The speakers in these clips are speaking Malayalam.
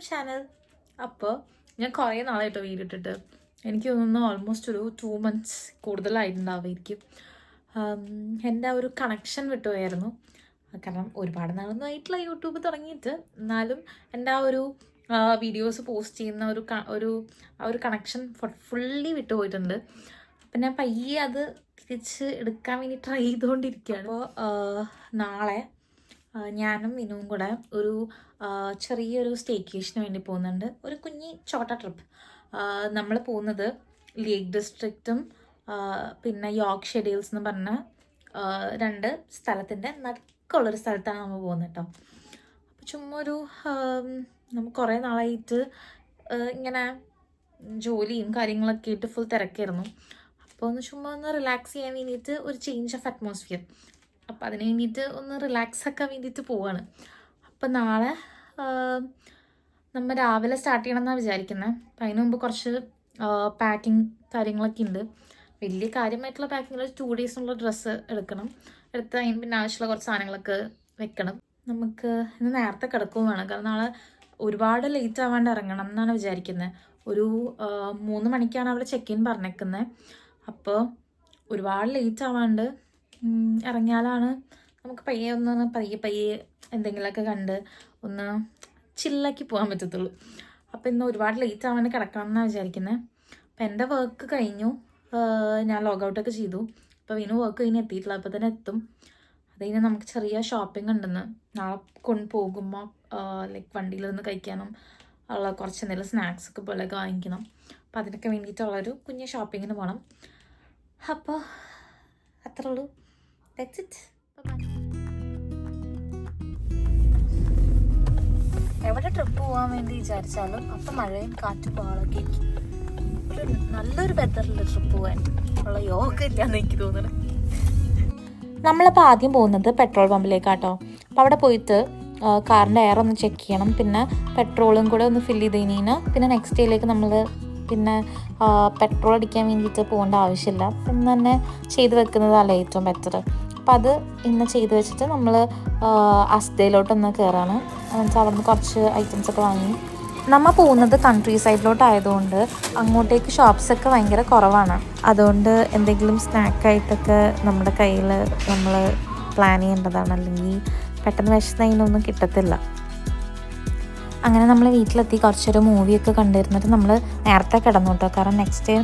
YouTube channel. അപ്പോൾ ഞാൻ കുറേ നാളായിട്ടോ വീഡിയോ ഇട്ടിട്ട്. എനിക്ക് തോന്നുന്നു ഓൾമോസ്റ്റ് ഒരു 2 months കൂടുതലായിട്ടുണ്ടാവുമായിരിക്കും. എൻ്റെ ആ ഒരു കണക്ഷൻ വിട്ടുപോയായിരുന്നു. കാരണം ഒരുപാട് നാളൊന്നും ആയിട്ടില്ല യൂട്യൂബ് തുടങ്ങിയിട്ട്. എന്നാലും എൻ്റെ ആ ഒരു വീഡിയോസ് പോസ്റ്റ് ചെയ്യുന്ന ഒരു കണക്ഷൻ ഫുള്ളി വിട്ടുപോയിട്ടുണ്ട്. അപ്പം ഞാൻ പയ്യെ അത് തിരിച്ച് എടുക്കാൻ വേണ്ടി ട്രൈ ചെയ്തുകൊണ്ടിരിക്കുകയാണ്. അപ്പോൾ നാളെ ഞാനും വിനുവും കൂടെ ഒരു ചെറിയൊരു സ്റ്റേക്കേഷന് വേണ്ടി പോകുന്നുണ്ട്. ഒരു കുഞ്ഞി ചോട്ട ട്രിപ്പ്. നമ്മൾ പോകുന്നത് ലേക്ക് ഡിസ്ട്രിക്റ്റും പിന്നെ യോർക്ക്ഷയർ ഡെയിൽസ് എന്ന് പറഞ്ഞ 2 സ്ഥലത്തിൻ്റെ നടുക്കുള്ളൊരു സ്ഥലത്താണ് നമ്മൾ പോകുന്നത് കേട്ടോ. അപ്പോൾ ചുമ്മാ ഒരു നമുക്ക് കുറേ നാളായിട്ട് ഇങ്ങനെ ജോലിയും കാര്യങ്ങളൊക്കെ ആയിട്ട് ഫുൾ തിരക്കായിരുന്നു. അപ്പോൾ ചുമ്മാ ഒന്ന് റിലാക്സ് ചെയ്യാൻ വേണ്ടിയിട്ട് ഒരു ചേഞ്ച് ഓഫ് അറ്റ്മോസ്ഫിയർ. അപ്പം അതിന് വേണ്ടിയിട്ട് ഒന്ന് റിലാക്സ് ആക്കാൻ വേണ്ടിയിട്ട് പോവാണ്. അപ്പം നാളെ നമ്മൾ രാവിലെ സ്റ്റാർട്ട് ചെയ്യണം എന്നാണ് വിചാരിക്കുന്നത്. അപ്പം അതിന് മുമ്പ് കുറച്ച് പാക്കിങ് കാര്യങ്ങളൊക്കെ ഉണ്ട്. വലിയ കാര്യമായിട്ടുള്ള പാക്കിങ്ങിൽ 2 days ഡ്രസ്സ് എടുക്കണം. എടുത്ത് അതിന് പിന്നെ ആവശ്യമുള്ള കുറച്ച് സാധനങ്ങളൊക്കെ വെക്കണം. നമുക്ക് ഇന്ന് നേരത്തെ കിടക്കുകയും വേണം. കാരണം നാളെ ഒരുപാട് ലേറ്റ് ആവാണ്ട് ഇറങ്ങണം എന്നാണ് വിചാരിക്കുന്നത്. ഒരു 3 മണിക്കാണ് അവിടെ ചെക്ക് ഇൻ പറഞ്ഞേക്കുന്നത്. അപ്പോൾ ഒരുപാട് ലേറ്റ് ആവാണ്ട് ഇറങ്ങിയാലാണ് നമുക്ക് പയ്യെ എന്തെങ്കിലുമൊക്കെ കണ്ട് ഒന്ന് ചില്ലാക്കി പോകാൻ പറ്റത്തുള്ളൂ. അപ്പോൾ ഇന്ന് ഒരുപാട് ലേറ്റ് ആവാണ്ട് കിടക്കണം എന്നാണ് വിചാരിക്കുന്നത്. അപ്പം എൻ്റെ വർക്ക് കഴിഞ്ഞു, ഞാൻ ലോഗൗട്ടൊക്കെ ചെയ്തു. അപ്പോൾ വിനു വർക്ക് കഴിഞ്ഞ് എത്തിയിട്ടില്ല. അപ്പോൾ തന്നെ എത്തും. അത് കഴിഞ്ഞ് നമുക്ക് ചെറിയ ഷോപ്പിംഗ് ഉണ്ടെന്ന്. നാളെ പോകുമ്പോൾ ലൈക്ക് വണ്ടിയിലൊന്ന് കഴിക്കാനും ഉള്ള കുറച്ച് എന്തെങ്കിലും സ്നാക്സൊക്കെ പോലെയൊക്കെ വാങ്ങിക്കണം. അപ്പോൾ അതിനൊക്കെ വേണ്ടിയിട്ടുള്ളൊരു കുഞ്ഞ് ഷോപ്പിങ്ങിന് പോകണം. അപ്പോൾ അത്രേ ഉള്ളൂ. That's it. Bye-bye. എവിടെ ട്രിപ്പ് പോകാൻ വേണ്ടി വിചാരിച്ചാലും അപ്പം മഴയും കാറ്റും പാളൊക്കെ ആയിരിക്കും. നല്ലൊരു വെതറിൽ ട്രിപ്പ് പോകാൻ ഉള്ള യോഗ ഇല്ലാന്ന് എനിക്ക് തോന്നുന്നത്. നമ്മളപ്പോൾ ആദ്യം പോകുന്നത് പെട്രോൾ പമ്പിലേക്കാട്ടോ. അപ്പോൾ അവിടെ പോയിട്ട് കാറിൻ്റെ എയർ ഒന്ന് ചെക്ക് ചെയ്യണം. പിന്നെ പെട്രോളും കൂടെ ഒന്ന് ഫില്ല് ചെയ്ത് കഴിഞ്ഞാൽ പിന്നെ നെക്സ്റ്റ് ഡേയിലേക്ക് നമ്മൾ പിന്നെ പെട്രോൾ അടിക്കാൻ വേണ്ടിയിട്ട് പോകേണ്ട ആവശ്യമില്ല. ഇന്ന് തന്നെ ചെയ്ത് വെക്കുന്നതല്ലേ ഏറ്റവും ബെറ്റർ. അപ്പോൾ അത് ഇന്ന് ചെയ്ത് വെച്ചിട്ട് നമ്മൾ അസ്തയിലോട്ടൊന്ന് കയറാണ്. എന്നുവെച്ചാൽ അവിടെ നിന്ന് കുറച്ച് ഐറ്റംസൊക്കെ വാങ്ങി. നമ്മൾ പോകുന്നത് കൺട്രി സൈഡിലോട്ടായതുകൊണ്ട് അങ്ങോട്ടേക്ക് ഷോപ്സൊക്കെ ഭയങ്കര കുറവാണ്. അതുകൊണ്ട് എന്തെങ്കിലും സ്നാക്കായിട്ടൊക്കെ നമ്മുടെ കയ്യിൽ നമ്മൾ പ്ലാൻ ചെയ്യേണ്ടതാണ്. അല്ലെങ്കിൽ പെട്ടെന്ന് വിശന്നതിനൊന്നും കിട്ടത്തില്ല. അങ്ങനെ നമ്മൾ വീട്ടിലെത്തി കുറച്ചൊരു മൂവിയൊക്കെ കണ്ടിരുന്നിട്ട് നമ്മൾ നേരത്തെ കിടന്നു കേട്ടോ. കാരണം നെക്സ്റ്റ്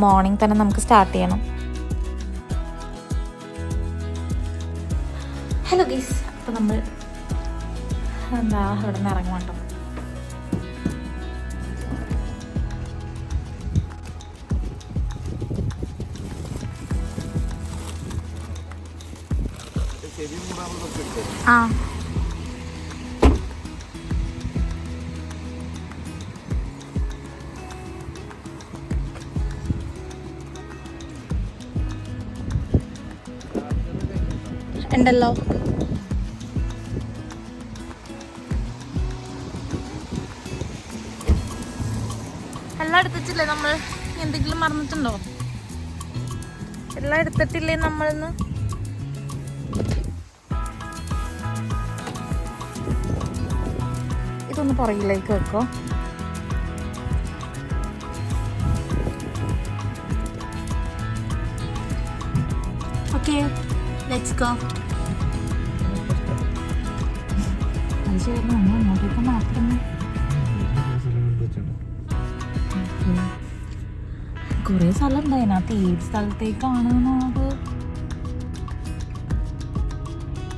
മോർണിംഗ് തന്നെ നമുക്ക് സ്റ്റാർട്ട് ചെയ്യണം. ഹലോ ഗൈസ്, അപ്പോൾ നമ്മൾ ഇവിടെ നിന്ന് ഇറങ്ങും കേട്ടോ. ആ ഉണ്ടല്ലോ. എല്ലാം എടുത്തിട്ടില്ലേ നമ്മൾ? എന്തെങ്കിലും മറന്നിട്ടുണ്ടോ? എല്ലാം എടുത്തിട്ടില്ലേ നമ്മളിന്ന്? ഇതൊന്ന് പുറകിലേക്ക് വെക്കോ. Okay, let's go. അങ്ങോട്ടേക്ക് മാത്രമേ കുറേ സ്ഥലം ഉണ്ട്. അതിനകത്ത് ഏത് സ്ഥലത്തേക്കാണ് എന്നുള്ളത്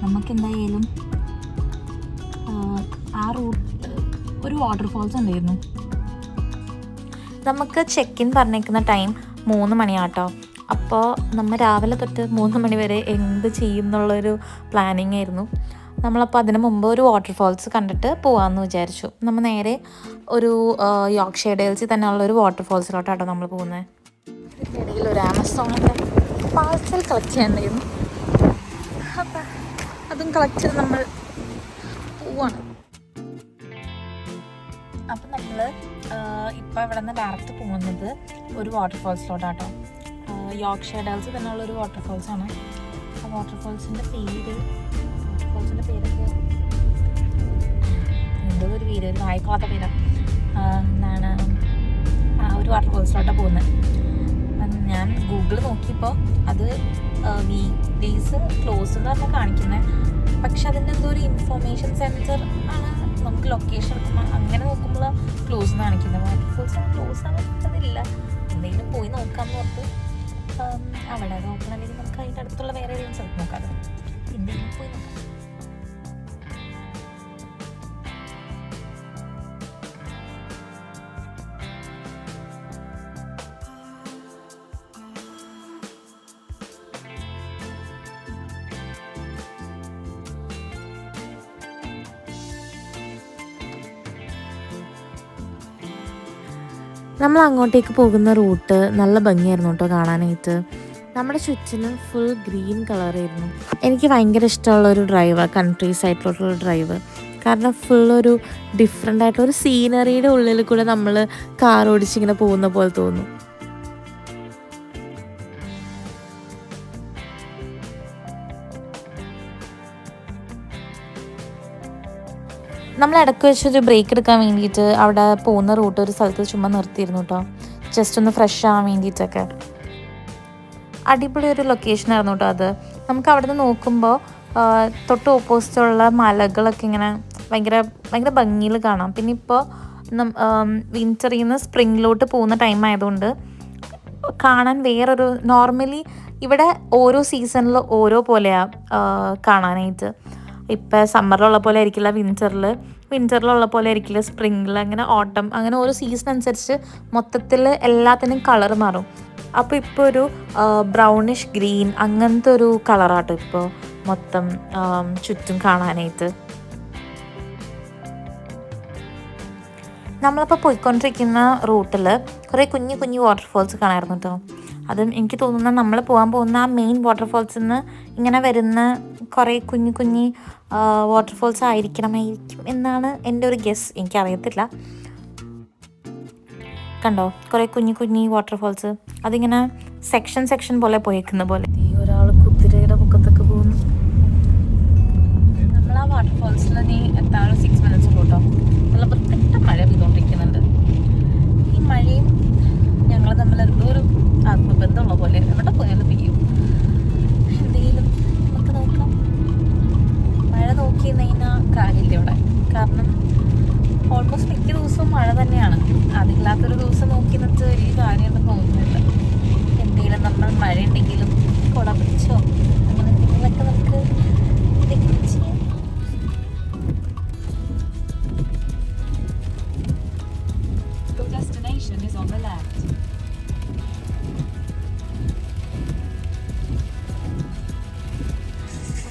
നമുക്കെന്തായാലും ആ റൂട്ട് ഒരു വാട്ടർഫോൾസ് ഉണ്ടായിരുന്നു. നമുക്ക് ചെക്ക് ഇൻ പറഞ്ഞേക്കുന്ന ടൈം 3 മണിയാട്ടോ. അപ്പോൾ നമ്മൾ രാവിലെ തൊട്ട് 3 മണി വരെ എന്ത് ചെയ്യും എന്നുള്ളൊരു പ്ലാനിങ് ആയിരുന്നു. നമ്മളപ്പോൾ അതിന് മുമ്പ് ഒരു വാട്ടർഫോൾസ് കണ്ടിട്ട് പോകാമെന്ന് വിചാരിച്ചു. നമ്മൾ നേരെ ഒരു യോർക്ക്ഷയർ ഡെയിൽസിൽ തന്നെ ഉള്ളൊരു വാട്ടർഫോൾസിലോട്ടാട്ടോ നമ്മൾ പോകുന്നത്. ഇതിനിടയിൽ ഒരു ആമസോണിൻ്റെ പാഴ്സൽ കളക്ട് ചെയ്യാനുണ്ടായിരുന്നു. അപ്പം അതും കളക്ട് ചെയ്ത് നമ്മൾ പോവാണ്. അപ്പം നമ്മൾ ഇപ്പോൾ ഇവിടെ നിന്ന് ഡയറക്റ്റ് പോകുന്നത് ഒരു വാട്ടർഫോൾസിലോട്ടാട്ടോ. യോർക്ക്ഷയർ ഡെയിൽസിൽ തന്നെ ഉള്ളൊരു വാട്ടർഫോൾസാണ്. ആ വാട്ടർഫോൾസിൻ്റെ പേരൊക്കെ എന്തോ ഒരു വീട്, ഒരു നായക്കുളത്തെ പേര് എന്താണ് ഒരു വാട്ടർഫോൾസിലോട്ടാണ് പോകുന്നത്. ഞാൻ ഗൂഗിൾ നോക്കിയപ്പോൾ അത് വീക്ക് ഡേയ്സ് ക്ലോസ് എന്ന് പറഞ്ഞാൽ കാണിക്കുന്നത്. പക്ഷെ അതിൻ്റെ എന്തോ ഒരു ഇൻഫർമേഷൻ സെൻറ്റർ ആണ്. നമുക്ക് ലൊക്കേഷൻ എടുക്കുമ്പോൾ അങ്ങനെ നോക്കുമ്പോൾ ക്ലോസ് എന്ന് കാണിക്കുന്നത്. വാട്ടർഫോൾസ് ക്ലോസ് ആവുന്നതില്ല. എന്തെങ്കിലും പോയി നോക്കാമെന്ന് ഓർത്ത് അവിടെ ഓപ്പൺ അല്ലെങ്കിൽ നമുക്ക് അതിൻ്റെ അടുത്തുള്ള വേറെ ഏതെങ്കിലും സ്ഥലത്ത് നോക്കാമല്ലോ. എന്തെങ്കിലും പോയി നോക്കാം. നമ്മൾ അങ്ങോട്ടേക്ക് പോകുന്ന റൂട്ട് നല്ല ഭംഗിയായിരുന്നു കേട്ടോ കാണാനായിട്ട്. നമ്മുടെ ചുറ്റിനും ഫുൾ ഗ്രീൻ കളറായിരുന്നു. എനിക്ക് ഭയങ്കര ഇഷ്ടമുള്ളൊരു ഡ്രൈവ്, കൺട്രി സൈഡിലോട്ടുള്ള ഡ്രൈവ്. കാരണം ഫുള്ളൊരു ഡിഫറെൻ്റ് ആയിട്ടുള്ള ഒരു സീനറിയുടെ ഉള്ളിൽ കൂടെ നമ്മൾ കാർ ഓടിച്ചിങ്ങനെ പോകുന്ന പോലെ തോന്നും. നമ്മൾ ഇടയ്ക്ക് വെച്ചൊരു ബ്രേക്ക് എടുക്കാൻ വേണ്ടിയിട്ട് അവിടെ പോകുന്ന റൂട്ട് ഒരു സ്ഥലത്ത് ചുമ്മാ നിർത്തിയിരുന്നു കേട്ടോ, ജസ്റ്റ് ഒന്ന് ഫ്രഷ് ആവാൻ വേണ്ടിയിട്ടൊക്കെ. അടിപൊളി ഒരു ലൊക്കേഷനായിരുന്നു കേട്ടോ അത്. നമുക്ക് അവിടെ നിന്ന് നോക്കുമ്പോൾ തൊട്ട് ഓപ്പോസിറ്റുള്ള മലകളൊക്കെ ഇങ്ങനെ ഭയങ്കര ഭയങ്കര ഭംഗിയിൽ കാണാം. പിന്നെ ഇപ്പോൾ വിൻ്ററിൽ നിന്ന് സ്പ്രിങ്ങിലോട്ട് പോകുന്ന ടൈം ആയതുകൊണ്ട് കാണാൻ വേറൊരു, നോർമലി ഇവിടെ ഓരോ സീസണിൽ ഓരോ പോലെയാണ് കാണാനായിട്ട്. ഇപ്പം സമ്മറിലുള്ള പോലെ ആയിരിക്കില്ല വിൻ്ററിലുള്ള പോലെ ആയിരിക്കില്ല സ്പ്രിങ്ങിൽ, അങ്ങനെ ഓട്ടം, അങ്ങനെ ഓരോ സീസൺ അനുസരിച്ച് മൊത്തത്തിൽ എല്ലാത്തിനും കളർ മാറും. അപ്പോൾ ഇപ്പോൾ ഒരു ബ്രൗണിഷ് ഗ്രീൻ അങ്ങനത്തെ ഒരു കളറാട്ടോ ഇപ്പോൾ മൊത്തം ചുറ്റും കാണാനായിട്ട്. നമ്മളിപ്പോൾ പോയിക്കൊണ്ടിരിക്കുന്ന റൂട്ടിൽ കുറേ കുഞ്ഞു കുഞ്ഞു വാട്ടർഫോൾസ് കാണാമായിരുന്നു കേട്ടോ. അതും എനിക്ക് തോന്നുന്ന നമ്മൾ പോകാൻ പോകുന്ന ആ മെയിൻ വാട്ടർഫോൾസിൽ നിന്ന് ഇങ്ങനെ വരുന്ന കുറേ കുഞ്ഞു കുഞ്ഞി വാട്ടർഫോൾസ് ആയിരിക്കും എന്നാണ് എൻ്റെ ഒരു ഗസ്. എനിക്കറിയത്തില്ല. കണ്ടോ കുറേ കുഞ്ഞു കുഞ്ഞി വാട്ടർഫോൾസ്, അതിങ്ങനെ സെക്ഷൻ പോലെ പോയേക്കുന്ന പോലെ. ഈ ഒരാൾ കുതിരയുടെ മുഖത്തൊക്കെ പോകുന്നു. നമ്മൾ ആ വാട്ടർഫോൾസിൽ നീ എത്താൻ 6 minutes കേട്ടോ. നല്ല പെട്ട മഴ പെയ്തുകൊണ്ടിരിക്കുന്നുണ്ട്. ഈ മഴയും ഞങ്ങൾ തമ്മിൽ എന്തോ ഒരു ആത്മബന്ധമുള്ള പോലെ എവിടെ പോയാലും പെയ്യും. എന്തെങ്കിലും നമുക്ക് നോക്കാം. മഴ നോക്കി കഴിഞ്ഞാൽ കാര്യമില്ല ഇവിടെ. കാരണം ഓൾമോസ്റ്റ് മിക്ക ദിവസവും മഴ തന്നെയാണ്. അതില്ലാത്തൊരു ദിവസം നോക്കി നിന്നിട്ട് വലിയ കാര്യമുണ്ടെന്ന് തോന്നുന്നില്ല. എന്തെങ്കിലും നമ്മൾ മഴ ഉണ്ടെങ്കിലും കുട പിടിച്ചോ അങ്ങനെ എന്തെങ്കിലുമൊക്കെ നമുക്ക് എന്തെങ്കിലും ചെയ്യാം.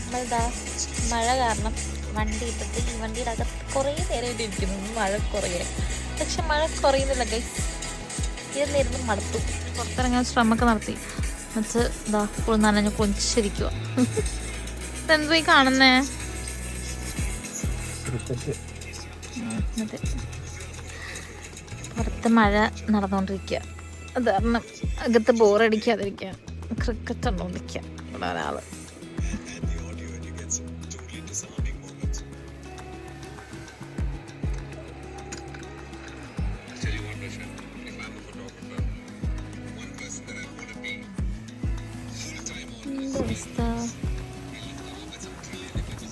നമ്മളിതാ മഴ കാരണം വണ്ടി ഇട്ടിട്ട് ഈ വണ്ടിയുടെ അകത്ത് കുറേ നേരമായിട്ട് ഇരിക്കുന്നു മഴ കുറയേ. പക്ഷെ മഴ കുറയുന്നില്ല ഗൈസ്. ഇരുന്നിരുന്ന് മടുത്തു. പുറത്തിറങ്ങാൻ ശ്രമമൊക്കെ നടത്തി. എന്നിട്ട് ഇതാ ഇപ്പോൾ നനഞ്ഞ് കൊഞ്ചിരിക്കുക. ഇതെന്തോ ഈ കാണുന്നേ? പുറത്ത് മഴ നടന്നുകൊണ്ടിരിക്കുക. അത് കാരണം അകത്ത് ബോറടിക്കാതിരിക്കുക ക്രിക്കറ്റ് കണ്ടുകൊണ്ടിരിക്കുക. ഇവിടെ ഒരാൾ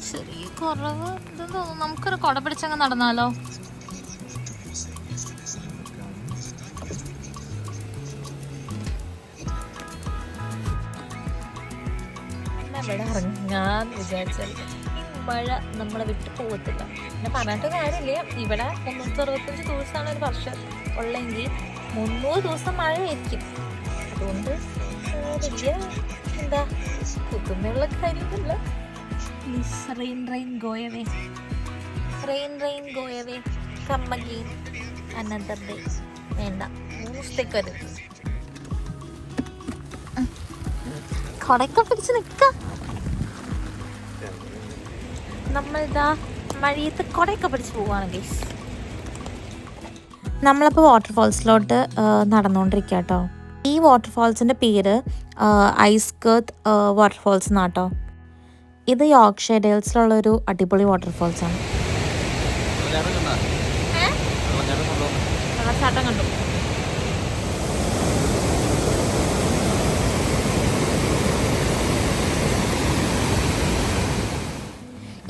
ചെറിയ കുറവ് ഇതെന്ന് തോന്നുന്നു. നമുക്കൊരു കുട പിടിച്ചങ്ങ് നടന്നാലോ? ഇവിടെ ഇറങ്ങാൻ വിചാരിച്ചാൽ മഴ നമ്മളെ വിട്ട് പോകത്തില്ല. പിന്നെ പറഞ്ഞിട്ട് കാര്യമില്ല. ഇവിടെ 365 ദിവസമാണ് ഒരു വർഷം ഉള്ളെങ്കിൽ 300 ദിവസം മഴയായിരിക്കും. അതുകൊണ്ട് വലിയ എന്താ കുത്തുന്നുള്ള കാര്യമൊന്നുമില്ല. Rain go away, rain go away, come again another day. വേണ്ട 3 ദിവസത്തേക്ക് വരും. കൊടയൊക്കെ പിടിച്ച് നിൽക്കാം. നമ്മളിതാ മഴയത്ത് കൊടയൊക്കെ പിടിച്ച് പോവാണ് ഗൈസ്. നമ്മളപ്പോൾ വാട്ടർഫോൾസിലോട്ട് നടന്നുകൊണ്ടിരിക്കുക കേട്ടോ. ഈ വാട്ടർഫോൾസിൻ്റെ പേര് ഐസ്കർത്ത് വാട്ടർഫോൾസ് എന്നാട്ടോ. ഇത് യോർക്ക്ഷയർ ഡെയിൽസിലുള്ളൊരു അടിപൊളി വാട്ടർഫോൾസാണ്. വെള്ളച്ചാട്ടം കണ്ടു.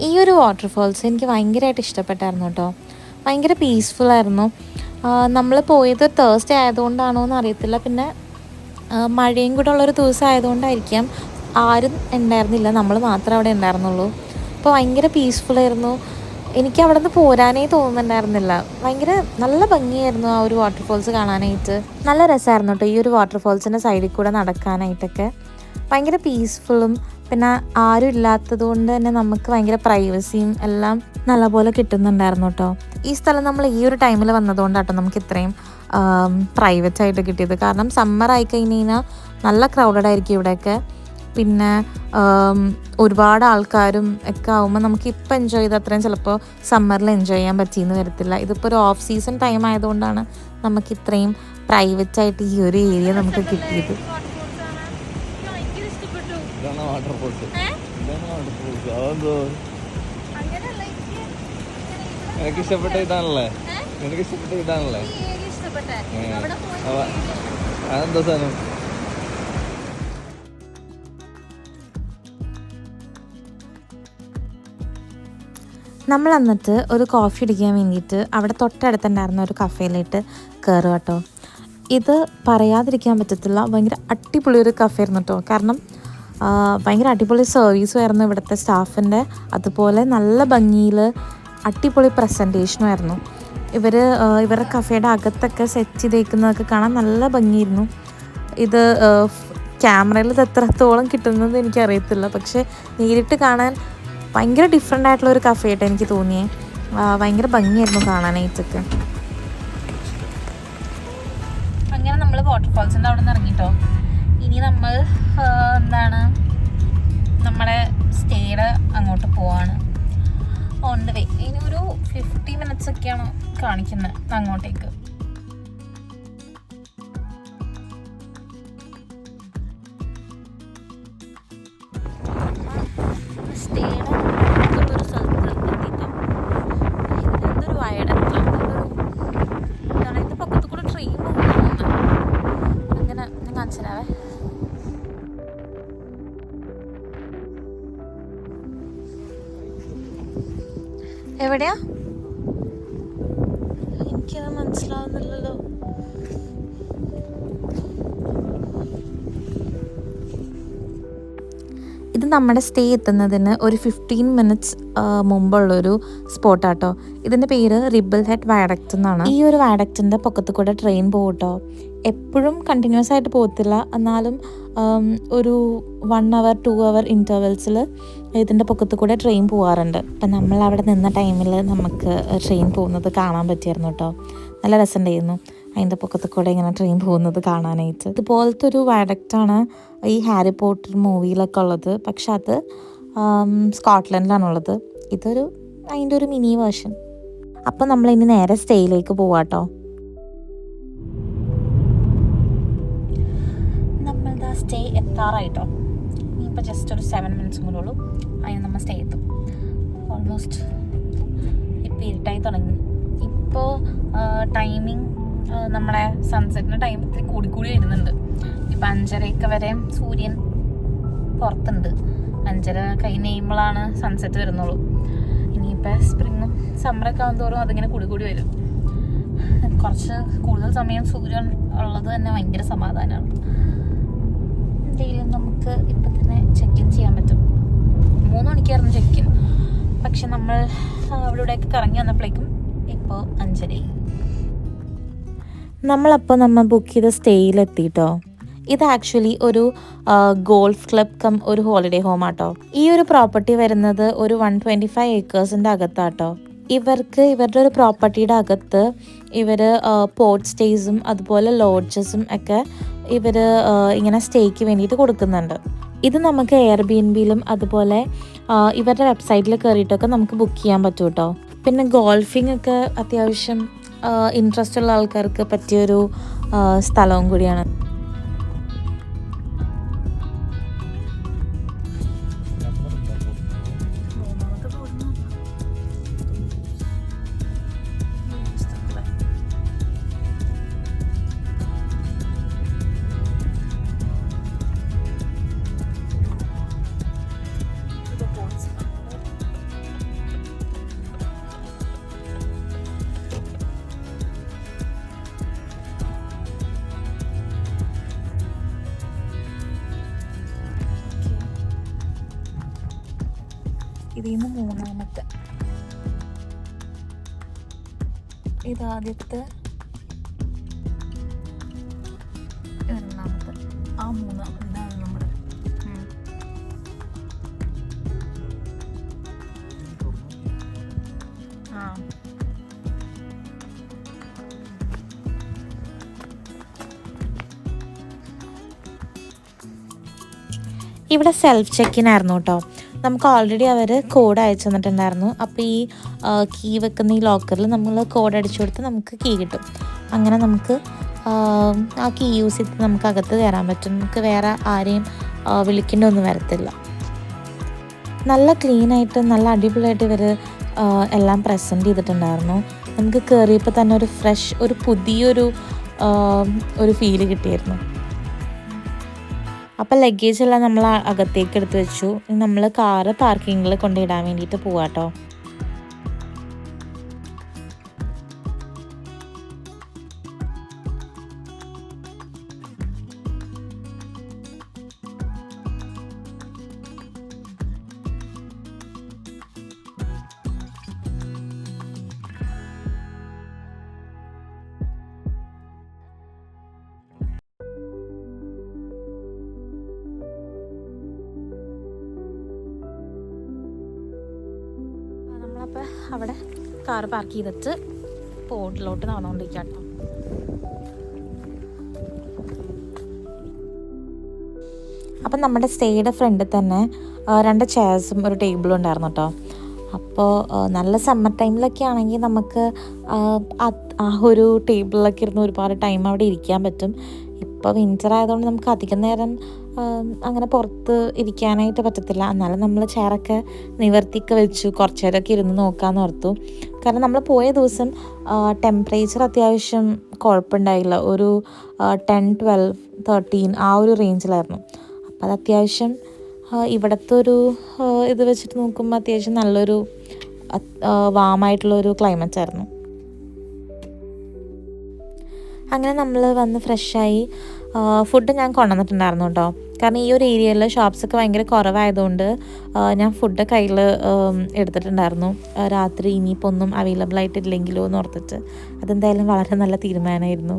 ഈ ഒരു വാട്ടർഫോൾസ് എനിക്ക് ഭയങ്കരമായിട്ട് ഇഷ്ടപ്പെട്ടായിരുന്നു കേട്ടോ. ഭയങ്കര പീസ്ഫുള്ളായിരുന്നു. നമ്മൾ പോയത് തേഴ്സ്ഡേ ആയതുകൊണ്ടാണോ എന്ന് അറിയത്തില്ല, പിന്നെ മഴയും കൂടെ ഉള്ളൊരു ദിവസം ആയതുകൊണ്ടായിരിക്കാം ആരും ഉണ്ടായിരുന്നില്ല, നമ്മൾ മാത്രമേ അവിടെ ഉണ്ടായിരുന്നുള്ളൂ. അപ്പോൾ ഭയങ്കര പീസ്ഫുള്ളായിരുന്നു. എനിക്ക് അവിടെ നിന്ന് പോരാനേ തോന്നുന്നുണ്ടായിരുന്നില്ല. ഭയങ്കര നല്ല ഭംഗിയായിരുന്നു ആ ഒരു വാട്ടർഫോൾസ് കാണാനായിട്ട്. നല്ല രസമായിരുന്നു കേട്ടോ ഈ ഒരു വാട്ടർഫോൾസിൻ്റെ സൈഡിൽ കൂടെ നടക്കാനായിട്ടൊക്കെ. ഭയങ്കര പീസ്ഫുള്ളും പിന്നെ ആരും ഇല്ലാത്തത് കൊണ്ട് തന്നെ നമുക്ക് ഭയങ്കര പ്രൈവസിയും എല്ലാം നല്ലപോലെ കിട്ടുന്നുണ്ടായിരുന്നു കേട്ടോ. ഈ സ്ഥലം നമ്മൾ ഈ ഒരു ടൈമിൽ വന്നതുകൊണ്ടാട്ടോ നമുക്ക് ഇത്രയും പ്രൈവറ്റ് ആയിട്ട് കിട്ടിയത്. കാരണം സമ്മർ ആയി കഴിഞ്ഞ് കഴിഞ്ഞാൽ നല്ല ക്രൗഡഡ് ആയിരിക്കും ഇവിടെയൊക്കെ. പിന്നെ ഒരുപാട് ആൾക്കാരും ഒക്കെ ആകുമ്പോൾ നമുക്ക് ഇപ്പം എൻജോയ് ചെയ്ത് അത്രയും ചിലപ്പോൾ സമ്മറിൽ എൻജോയ് ചെയ്യാൻ പറ്റിയെന്ന് വരത്തില്ല. ഇതിപ്പോൾ ഒരു ഓഫ് സീസൺ ടൈം ആയതുകൊണ്ടാണ് നമുക്ക് ഇത്രയും പ്രൈവറ്റ് ആയിട്ട് ഈ ഒരു ഏരിയ നമുക്ക് കിട്ടിയത്. എനിക്ക് ഇഷ്ടപ്പെട്ട ഇതാണല്ലേ, നിനക്ക് ഇഷ്ടപ്പെട്ട ഇതാണല്ലേ, അതെന്താ സാധനം? നമ്മൾ എന്നിട്ട് ഒരു കോഫി അടിക്കാൻ വേണ്ടിയിട്ട് അവിടെ തൊട്ടടുത്തുണ്ടായിരുന്ന ഒരു കഫേയിലേക്ക് കയറുക കേട്ടോ. ഇത് പറയാതിരിക്കാൻ പറ്റത്തില്ല, ഭയങ്കര അടിപൊളി ഒരു കഫേ ആയിരുന്നു കേട്ടോ. കാരണം ഭയങ്കര അടിപൊളി സർവീസും ആയിരുന്നു ഇവിടുത്തെ സ്റ്റാഫിൻ്റെ. അതുപോലെ നല്ല ഭംഗിയിൽ അടിപൊളി പ്രസൻറ്റേഷനും ആയിരുന്നു. ഇവരുടെ കഫേയുടെ അകത്തൊക്കെ സെറ്റ് ചെയ്തേക്കുന്നതൊക്കെ കാണാൻ നല്ല ഭംഗിയായിരുന്നു. ഇത് ക്യാമറയിൽ ഇത് എത്രത്തോളം കിട്ടുന്നത് എനിക്കറിയത്തില്ല, പക്ഷേ നേരിട്ട് കാണാൻ ഭയങ്കര ഡിഫറെൻ്റ് ആയിട്ടുള്ള ഒരു കഫേ ആയിട്ട് എനിക്ക് തോന്നിയേ. ഭയങ്കര ഭംഗിയായിരുന്നു കാണാനായിട്ടൊക്കെ. അങ്ങനെ നമ്മൾ വാട്ടർഫോൾസിൻ്റെ അവിടെ നിന്ന് ഇറങ്ങിട്ടോ. ഇനി നമ്മൾ നമ്മുടെ സ്റ്റേയുടെ അങ്ങോട്ട് പോവാണ്. On the way. ഇനി ഒരു 50 minutes ഒക്കെയാണ് കാണിക്കുന്നത് അങ്ങോട്ടേക്ക്. സ്റ്റേയുടെ ഒരു സ്ഥലത്ത് എത്തിയിട്ടോ. എന്തൊരു വയഡക്റ്റ്, എന്താണ് ഇതിൻ്റെ പക്കത്ത് കൂടെ ട്രെയിൻ പോകുന്നുണ്ട്. അങ്ങനെ ഞാൻ കാണിച്ചുതരാവേ. എവിടെയാ എനിക്കത് മനസ്സിലാവുന്നില്ലല്ലോ. ഇത് നമ്മുടെ സ്റ്റേ എത്തുന്നതിന് ഒരു 15 minutes മുമ്പുള്ളൊരു സ്പോട്ടാട്ടോ. ഇതിൻ്റെ പേര് റിബിൾ ഹെഡ് വയഡക്റ്റ് എന്നാണ്. ഈ ഒരു വയഡക്റ്റിൻ്റെ പൊക്കത്ത് കൂടെ ട്രെയിൻ പോകട്ടോ. എപ്പോഴും കണ്ടിന്യൂസ് ആയിട്ട് പോകത്തില്ല, എന്നാലും ഒരു 1 hour 2 hour ഇൻ്റർവെൽസിൽ ഇതിൻ്റെ പൊക്കത്ത് കൂടെ ട്രെയിൻ പോകാറുണ്ട്. അപ്പം നമ്മൾ അവിടെ നിന്ന ടൈമിൽ നമുക്ക് ട്രെയിൻ പോകുന്നത് കാണാൻ പറ്റിയായിരുന്നു കേട്ടോ. നല്ല രസമുണ്ടായിരുന്നു അതിൻ്റെ പൊക്കത്ത് കൂടെ ഇങ്ങനെ ട്രെയിൻ പോകുന്നത് കാണാനായിട്ട്. ഇതുപോലത്തെ ഒരു വയഡക്റ്റാണ് ഈ ഹാരി പോട്ടർ മൂവിയിലൊക്കെ ഉള്ളത്, പക്ഷെ അത് സ്കോട്ട്ലൻഡിലാണുള്ളത്. ഇതൊരു അതിൻ്റെ ഒരു മിനി വേർഷൻ. അപ്പോൾ നമ്മളിനി നേരെ സ്റ്റേയിലേക്ക് പോവാട്ടോ. നമ്മളുടെ സ്റ്റേ എത്താറായിട്ടോ. ഇനിയിപ്പോൾ ജസ്റ്റ് ഒരു 7 minutes കൂടെ ഉള്ളൂ, അതിന് നമ്മൾ സ്റ്റേ എത്തും. ഓൾമോസ്റ്റ് ഇപ്പോൾ ഇരുട്ടായി തുടങ്ങി. ഇപ്പോൾ ടൈമിങ് നമ്മുടെ സൺസെറ്റിൻ്റെ ടൈം ഇത്തിരി കൂടിക്കൂടി വരുന്നുണ്ട്. ഇപ്പം 5:30 വരെ സൂര്യൻ പുറത്തുണ്ട്. 5:30 കഴിഞ്ഞ് കഴിയുമ്പോഴാണ് സൺസെറ്റ് വരുന്നുള്ളൂ. ഇനിയിപ്പോൾ സ്പ്രിങ്ങും സമ്മറൊക്കെ ആകുന്തോറും അതിങ്ങനെ കൂടിക്കൂടി വരും. കുറച്ച് കൂടുതൽ സമയം സൂര്യൻ ഉള്ളത് തന്നെ ഭയങ്കര സമാധാനമാണ്. എന്തെങ്കിലും നമുക്ക് ഇപ്പം തന്നെ ചെക്ക് ഇൻ ചെയ്യാൻ പറ്റും. 3 മണിക്കായിരുന്നു ചെക്ക് ഇൻ, പക്ഷെ നമ്മൾ അവിടെ ഇവിടെയൊക്കെ കറങ്ങി വന്നപ്പോഴേക്കും ഇപ്പോൾ 5:30. നമ്മൾ ബുക്ക് ചെയ്ത സ്റ്റേയിലെത്തിട്ടോ. ഇത് ആക്ച്വലി ഒരു ഗോൾഫ് ക്ലബ് കം ഒരു ഹോളിഡേ ഹോം ആട്ടോ. ഈ ഒരു പ്രോപ്പർട്ടി വരുന്നത് ഒരു 125 acres അകത്താട്ടോ. ഇവരുടെ ഒരു പ്രോപ്പർട്ടിയുടെ അകത്ത് ഇവർ പോർട്ട് സ്റ്റേസും അതുപോലെ ലോഡ്ജസും ഒക്കെ ഇവർ ഇങ്ങനെ സ്റ്റേക്ക് വേണ്ടിയിട്ട് കൊടുക്കുന്നുണ്ട്. ഇത് നമുക്ക് എയർബിഎൻബിയിലും അതുപോലെ ഇവരുടെ വെബ്സൈറ്റിൽ കയറിയിട്ടൊക്കെ നമുക്ക് ബുക്ക് ചെയ്യാൻ പറ്റും കേട്ടോ. പിന്നെ ഗോൾഫിംഗ് ഒക്കെ അത്യാവശ്യം ഇൻട്രസ്റ്റ് ഉള്ള ആൾക്കാർക്ക് പറ്റിയൊരു സ്ഥലവും കൂടിയാണ്. ഇതിൽ നിന്ന് മൂന്നാമത്തെ, ഇതാദ്യത്തെ, രണ്ടാമത്തെ, ആ മൂന്നാമത്തെ, ഇതാണ് നമ്മുടെ. ആ ഇവിടെ സെൽഫ് ചെക്കിൻ ആയിരുന്നു കേട്ടോ. നമുക്ക് ഓൾറെഡി അവർ കോഡ് അയച്ചു തന്നിട്ടുണ്ടായിരുന്നു. അപ്പോൾ ഈ കീ വെക്കുന്ന ഈ ലോക്കറിൽ നമ്മൾ കോഡ് അടിച്ചു കൊടുത്ത് നമുക്ക് കീ കിട്ടും. അങ്ങനെ നമുക്ക് ആ കീ യൂസ് ചെയ്ത് നമുക്ക് അകത്ത് കയറാൻ പറ്റും. നമുക്ക് വേറെ ആരെയും വിളിക്കേണ്ടൊന്നും വരത്തില്ല. നല്ല ക്ലീനായിട്ട് നല്ല അടിപൊളിയായിട്ട് ഇവർ എല്ലാം പ്രസൻറ്റ് ചെയ്തിട്ടുണ്ടായിരുന്നു. നമുക്ക് കയറിയപ്പോൾ തന്നെ ഒരു ഫ്രഷ്, ഒരു പുതിയൊരു ഫീല് കിട്ടിയിരുന്നു. അപ്പോൾ ലഗേജെല്ലാം നമ്മൾ അകത്തേക്ക് എടുത്ത് വെച്ചു. നമ്മൾ കാറ് പാർക്കിങ്ങിൽ കൊണ്ടിടാൻ വേണ്ടിയിട്ട് പോവാട്ടോ. നമ്മളപ്പോൾ അവിടെ കാറ് പാർക്ക് ചെയ്തിട്ട് പോർട്ടിലോട്ട് നടന്നുകൊണ്ടിരിക്കാം കേട്ടോ. അപ്പം നമ്മുടെ സ്റ്റേയുടെ ഫ്രണ്ടിൽ തന്നെ 2 ചെയർസും ഒരു ടേബിളും ഉണ്ടായിരുന്നു കേട്ടോ. അപ്പോൾ നല്ല സമ്മർ ടൈമിലൊക്കെ ആണെങ്കിൽ നമുക്ക് ആ ഒരു ടേബിളിലൊക്കെ ഇരുന്ന് ഒരുപാട് ടൈം അവിടെ ഇരിക്കാൻ പറ്റും. ഇപ്പോൾ വിൻ്റർ ആയതുകൊണ്ട് നമുക്ക് അധികം നേരം അങ്ങനെ പുറത്ത് ഇരിക്കാനായിട്ട് പറ്റത്തില്ല. എന്നാലും നമ്മൾ ചെയറൊക്കെ നിവർത്തിയൊക്കെ വെച്ചു കുറച്ച് നേരമൊക്കെ ഇരുന്ന് നോക്കാമെന്ന് ഓർത്തു. കാരണം നമ്മൾ പോയ ദിവസം ടെമ്പറേച്ചർ അത്യാവശ്യം കുഴപ്പമുണ്ടായില്ല. ഒരു 10, 12, 13 ആ ഒരു റേഞ്ചിലായിരുന്നു. അപ്പോൾ അത് അത്യാവശ്യം ഇവിടുത്തെ ഒരു ഇത് വെച്ചിട്ട് നോക്കുമ്പോൾ അത്യാവശ്യം നല്ലൊരു വാമായിട്ടുള്ളൊരു ക്ലൈമറ്റ് ആയിരുന്നു. അങ്ങനെ നമ്മൾ വന്ന് ഫ്രഷായി ഫുഡ് ഞാൻ കൊണ്ടുവന്നിട്ടുണ്ടായിരുന്നു കേട്ടോ. കാരണം ഈ ഒരു ഏരിയയിൽ ഷോപ്സൊക്കെ ഭയങ്കര കുറവായതുകൊണ്ട് ഞാൻ ഫുഡ് കയ്യിൽ എടുത്തിട്ടുണ്ടായിരുന്നു. രാത്രി ഇനിയിപ്പോൾ ഒന്നും അവൈലബിൾ ആയിട്ടില്ലെങ്കിലോ എന്ന് ഓർത്തിട്ട്. അതെന്തായാലും വളരെ നല്ല തീരുമാനമായിരുന്നു.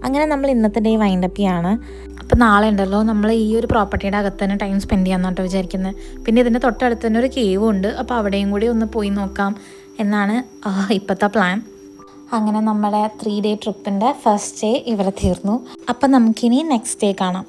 അങ്ങനെ നമ്മൾ ഇന്നത്തെ ഡേ വൈൻഡപ്പ് ചെയ്യാണ്. അപ്പോൾ നാളെ ഉണ്ടല്ലോ നമ്മൾ ഈ ഒരു പ്രോപ്പർട്ടിയുടെ അകത്ത് തന്നെ ടൈം സ്പെൻഡ് ചെയ്യാമെന്നാണ് കേട്ടോ വിചാരിക്കുന്നത്. പിന്നെ ഇതിൻ്റെ തൊട്ടടുത്ത് തന്നെ ഒരു കേവും ഉണ്ട്. അപ്പോൾ അവിടെയും കൂടി ഒന്ന് പോയി നോക്കാം എന്നാണ് ഇപ്പോഴത്തെ പ്ലാൻ. അങ്ങനെ നമ്മുടെ 3 ഡേ ട്രിപ്പിൻ്റെ ഫസ്റ്റ് ഡേ ഇവിടെ തീർന്നു. അപ്പം നമുക്കിനി നെക്സ്റ്റ് ഡേ കാണാം.